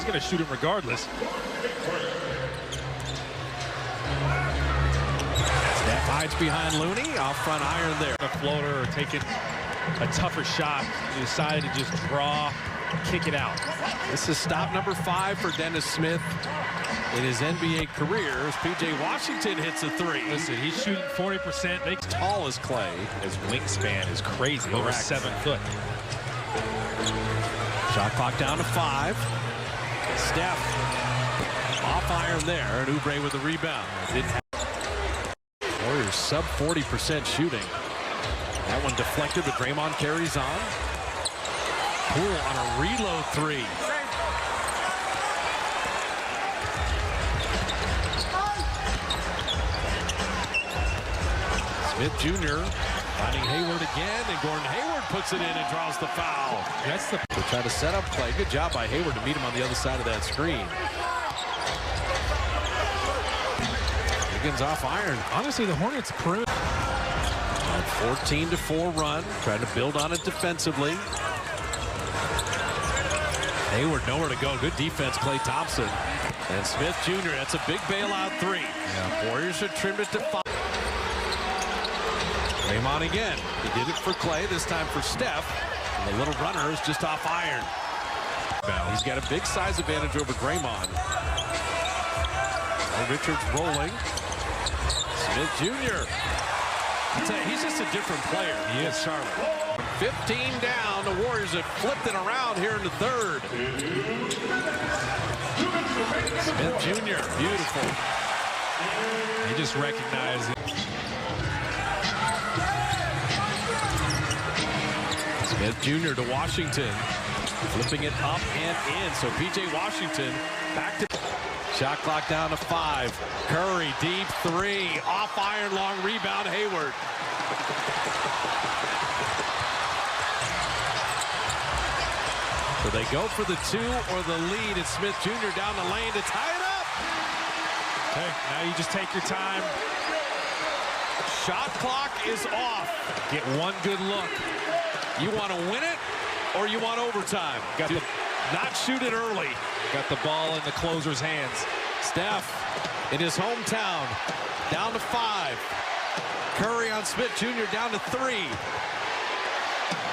going to shoot him regardless. Steph hides behind Looney. Off front iron there. A floater or taking a tougher shot. He decided to just draw, kick it out. This is stop number 5 for Dennis Smith in his NBA career as P.J. Washington hits a 3. Listen, he's shooting 40%. Tall as Clay. His wingspan is crazy, over 7 foot. Shot clock down to 5. Steph off iron there, and Oubre with the rebound. Warriors sub 40% shooting. That one deflected, but Draymond carries on. Poole on a reload 3. Smith Jr. finding Hayward again, and Gordon Hayward puts it in and draws the foul. That's the They try to set up Clay. Good job by Hayward to meet him on the other side of that screen. Higgins off iron. honestly the Hornets perimeter. 14-4 run, trying to build on it defensively. Hayward nowhere to go. Good defense, Klay Thompson. And Smith Jr., that's a big bailout 3. Yeah. Warriors should trim it to 5. Draymond again. He did it for Clay, this time for Steph. And the little runner is just off iron. He's got a big size advantage over Draymond. And Richards rolling. Smith Jr. I'll tell you, he's just a different player. He is. Charlotte. 15 down. The Warriors have flipped it around here in the third. Smith Jr. Beautiful. He just recognized it. Smith Jr. to Washington. Flipping it up and in. So P.J. Washington back to... Shot clock down to 5. Curry, deep 3. Off iron, long rebound, Hayward. So they go for the 2 or the lead. It's Smith Jr. down the lane to tie it up. Okay, now you just take your time. Shot clock is off. Get one good look. You want to win it or you want overtime? Got the Not shoot it early. Got the ball in the closer's hands. Steph in his hometown, down to 5. Curry on Smith Jr. down to 3.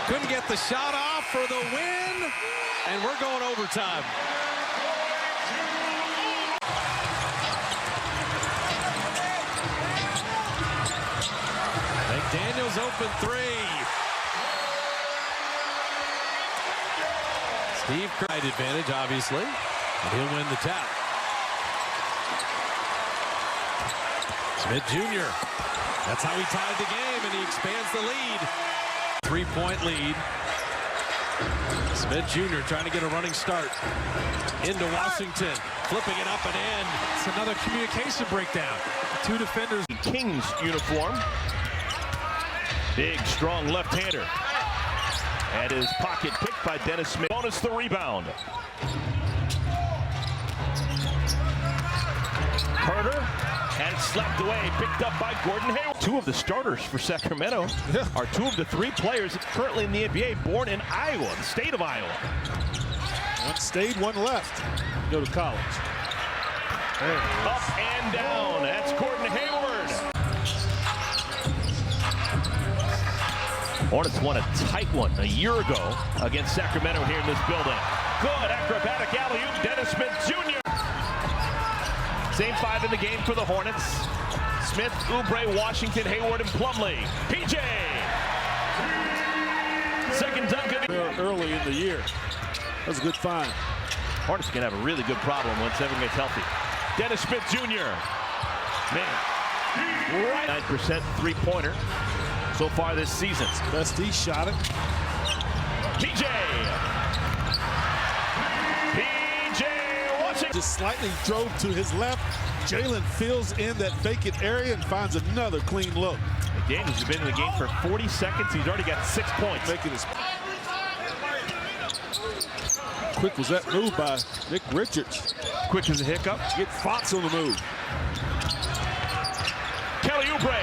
Couldn't get the shot off for the win, and we're going overtime. McDaniels open 3. Steve Kerr advantage, obviously, and he'll win the tap. Smith Jr. That's how he tied the game, and he expands the lead. 3-point lead. Smith Jr. trying to get a running start. Into Washington, flipping it up and in. It's another communication breakdown. 2 defenders. Kings uniform. Big, strong left-hander. And his pocket picked by Dennis Smith. Bonus the rebound. Carter, and it's slapped away, picked up by Gordon Hayward. 2 of the starters for Sacramento are 2 of the 3 players currently in the NBA born in Iowa, the state of Iowa. One stayed, one left. Go to college. Up and down. That's Gordon Hayward. Hornets won a tight one a year ago against Sacramento here in this building. Good acrobatic alley-oop, Dennis Smith Jr. Same 5 in the game for the Hornets. Smith, Oubre, Washington, Hayward, and Plumlee. PJ! Second dunk of the early in the year. That was a good find. Hornets are going to have a really good problem once everyone gets healthy. Dennis Smith Jr. Man, right 9% three-pointer so far this season. Best he shot it. PJ! Washington. Just slightly drove to his left. Jalen fills in that vacant area and finds another clean look. McDaniels has been in the game for 40 seconds. He's already got 6 points. Making his... Quick was that move by Nick Richards. Quick as a hiccup. Get Fox on the move. Kelly Oubre.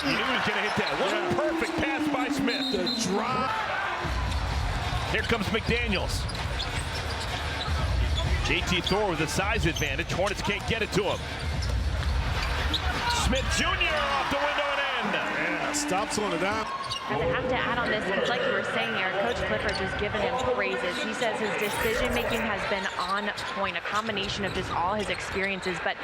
He knew he was going to hit that. What a perfect pass by Smith. The drop. Here comes McDaniels. JT Thor with a size advantage. Hornets can't get it to him. Smith Jr. off the window and in. Yeah, stops on the dime. And I have to add on this, it's like you were saying here, Coach Clifford just giving him praises. He says his decision-making has been on point, a combination of just all his experiences. But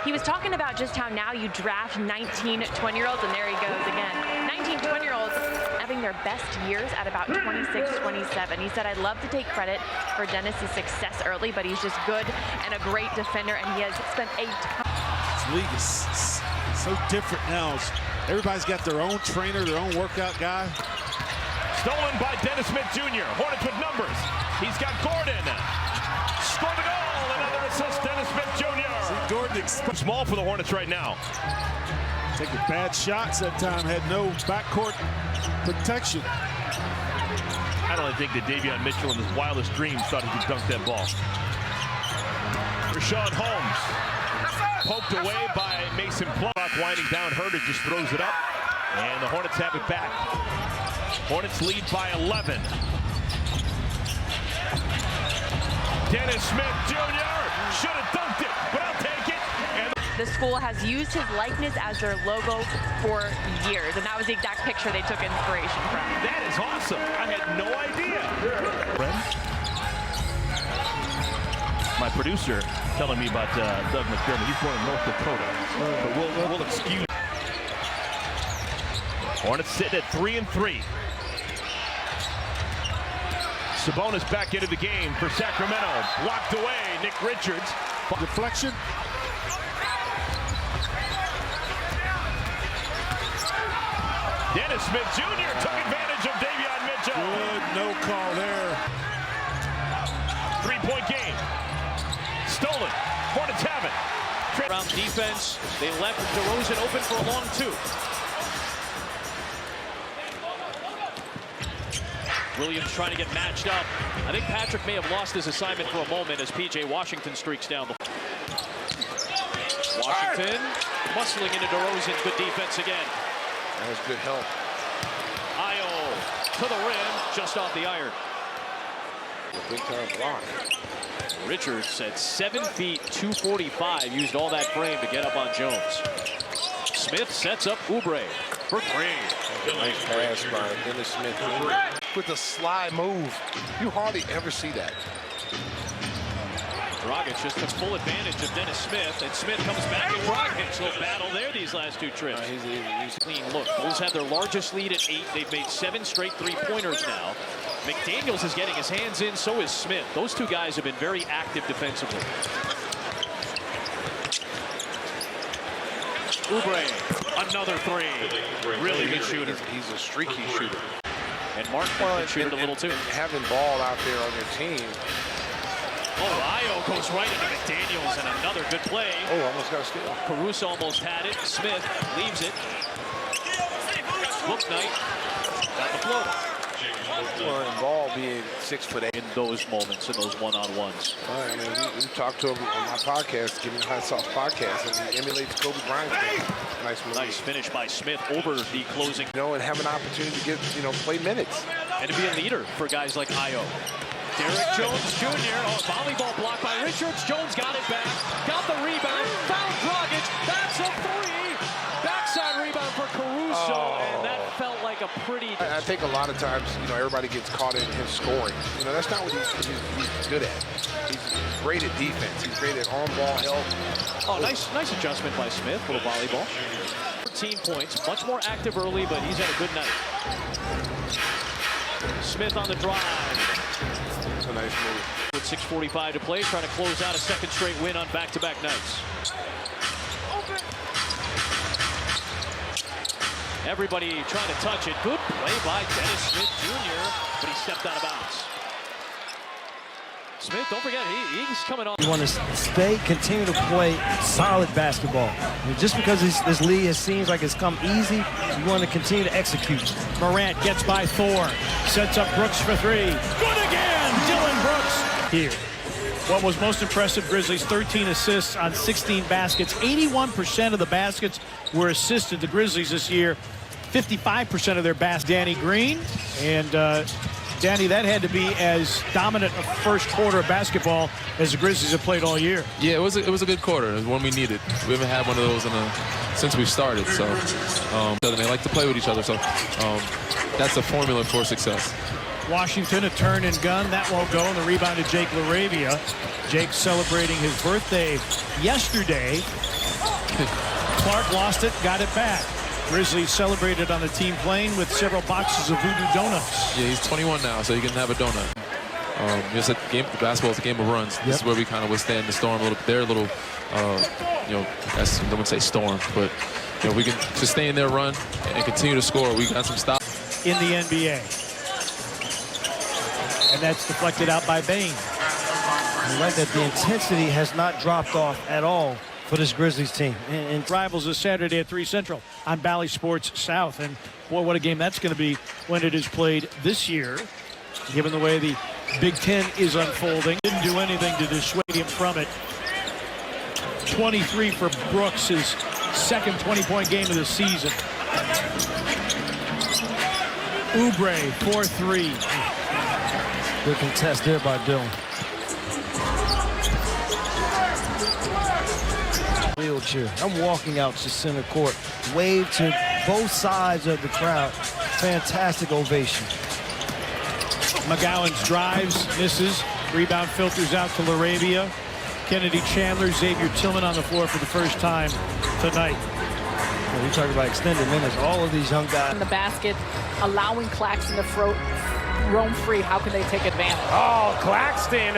he was talking about just how now you draft 19, 20-year-olds, and there he goes again. 19, 20-year-olds having their best years at about 26, 27. He said, I'd love to take credit for Dennis's success early, but he's just good and a great defender, and he has spent a ton. This league is so different now. Everybody's got their own trainer, their own workout guy. Stolen by Dennis Smith Jr. Hornets with numbers. He's got Gordon. Score the goal. Another assist, Dennis Smith Jr. See, Gordon Small for the Hornets right now. taking bad shots that time, had no backcourt protection. I don't think that Davion Mitchell in his wildest dreams thought he could dunk that ball. Rashawn Holmes poked away by Mason Plum. Winding down, Herder just throws it up, and the Hornets have it back. Hornets lead by 11. Dennis Smith Jr. should have dunked it, but I'll take it. And The school has used his likeness as their logo for years, and that was the exact picture they took inspiration from. that is awesome. I had no idea. My producer telling me about Doug McDermott. He's born in North Dakota, but we'll excuse. Hornets sitting at 3-3. Sabonis back into the game for Sacramento. Blocked away, Nick Richards. Deflection. Dennis Smith Jr. took advantage of Davion Mitchell. Good, no call there. 3-point game. Stolen. Hornets have it. Around defense, they left DeRozan open for a long two. Williams trying to get matched up. I think Patrick may have lost his assignment for a moment as P.J. Washington streaks down. Washington muscling into DeRozan. Good defense again. That was good help. Io to the rim, just off the iron. A big time block. Richards at 7 feet, 245, used all that frame to get up on Jones. Smith sets up Oubre for three. Nice pass by Dennis Smith with a slide move. You hardly ever see that. Dragic just took full advantage of Dennis Smith, and Smith comes back to Dragic. Little battle there these last two trips. He's Clean look. Bulls have their largest lead at 8. They've made 7 straight three-pointers now. McDaniels is getting his hands in, so is Smith. Those two guys have been very active defensively. Oubre, another three. Really good shooter. He's a streaky shooter. And Mark can shoot it a little too. Having ball out there on your team. Oh, Io goes right into McDaniels, and another good play. Oh, almost got a steal. Caruso almost had it. Smith leaves it. Book night. Got the floater. Well, and ball being 6'8". In those moments, in those one-on-ones. All right, man, we talked to him on my podcast, Giving Hot Sauce podcast, and he emulates Kobe Bryant. Nice move. Nice finish by Smith over the closing. You know, and have an opportunity to get, play minutes. And to be a leader for guys like Io. Derek Jones Jr. Oh, volleyball blocked by Richards. Jones got it back. Got the rebound. Found Dragic. That's a three. Backside rebound for Caruso. And that felt like a pretty... I think a lot of times, everybody gets caught in him scoring. That's not what he's good at. He's great at defense. He's great at on-ball help. Oh, nice adjustment by Smith. Little volleyball. 13 points. Much more active early, but he's had a good night. Smith on the drive. That's a nice move. With 6:45 to play, trying to close out a second straight win on back-to-back nights. Everybody trying to touch it. Good play by Dennis Smith Jr., but he stepped out of bounds. Smith, don't forget, he's coming off. You want to continue to play solid basketball. Just because this league seems like it's come easy, you want to continue to execute. Morant gets by Thor, sets up Brooks for three. Good again, Dylan Brooks here. What was most impressive, Grizzlies, 13 assists on 16 baskets. 81% of the baskets were assisted. The Grizzlies this year, 55% of their baskets. Danny Green, and Danny, that had to be as dominant a first quarter of basketball as the Grizzlies have played all year. Yeah, it was a good quarter. It was one we needed. We haven't had one of those since we started. So they like to play with each other. So that's the formula for success. Washington, a turn and gun. That won't go. And the rebound to Jake LaRavia. Jake celebrating his birthday yesterday. Clark lost it, got it back. Grizzlies celebrated on the team plane with several boxes of Voodoo Donuts. Yeah, he's 21 now, so he can have a donut. It's a game. Basketball is a game of runs. This is where we kind of withstand the storm a little. Their little, I wouldn't say storm, but we can sustain their run and continue to score. We got some stops in the NBA, and that's deflected out by Bain. You're right that the intensity has not dropped off at all for this Grizzlies team. And rivals this Saturday at 3 Central on Bally Sports South. And boy, what a game that's going to be when it is played this year, given the way the Big Ten is unfolding. Didn't do anything to dissuade him from it. 23 for Brooks, his second 20-point game of the season. Oubre, 4-3. Good contest there by Dillon. Wheelchair. I'm walking out to center court. Wave to both sides of the crowd. Fantastic ovation. McGowan's drives, misses. Rebound filters out to LaRavia. Kennedy Chandler, Xavier Tillman on the floor for the first time tonight. Well, we talk about extended minutes. All of these young guys. In the basket, allowing Claxton to roam free. How can they take advantage? Oh, Claxton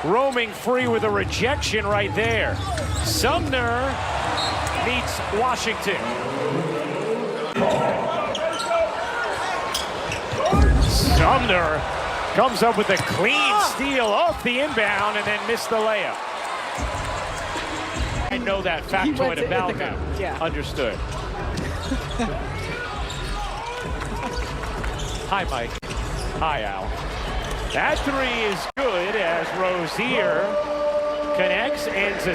roaming free with a rejection right there. Sumner meets Washington. Sumner comes up with a clean steal off the inbound and then missed the layup. I know that factoid about him. Yeah. Understood. Hi, Mike. Hi, Al. That three is good as Rozier connects, ends a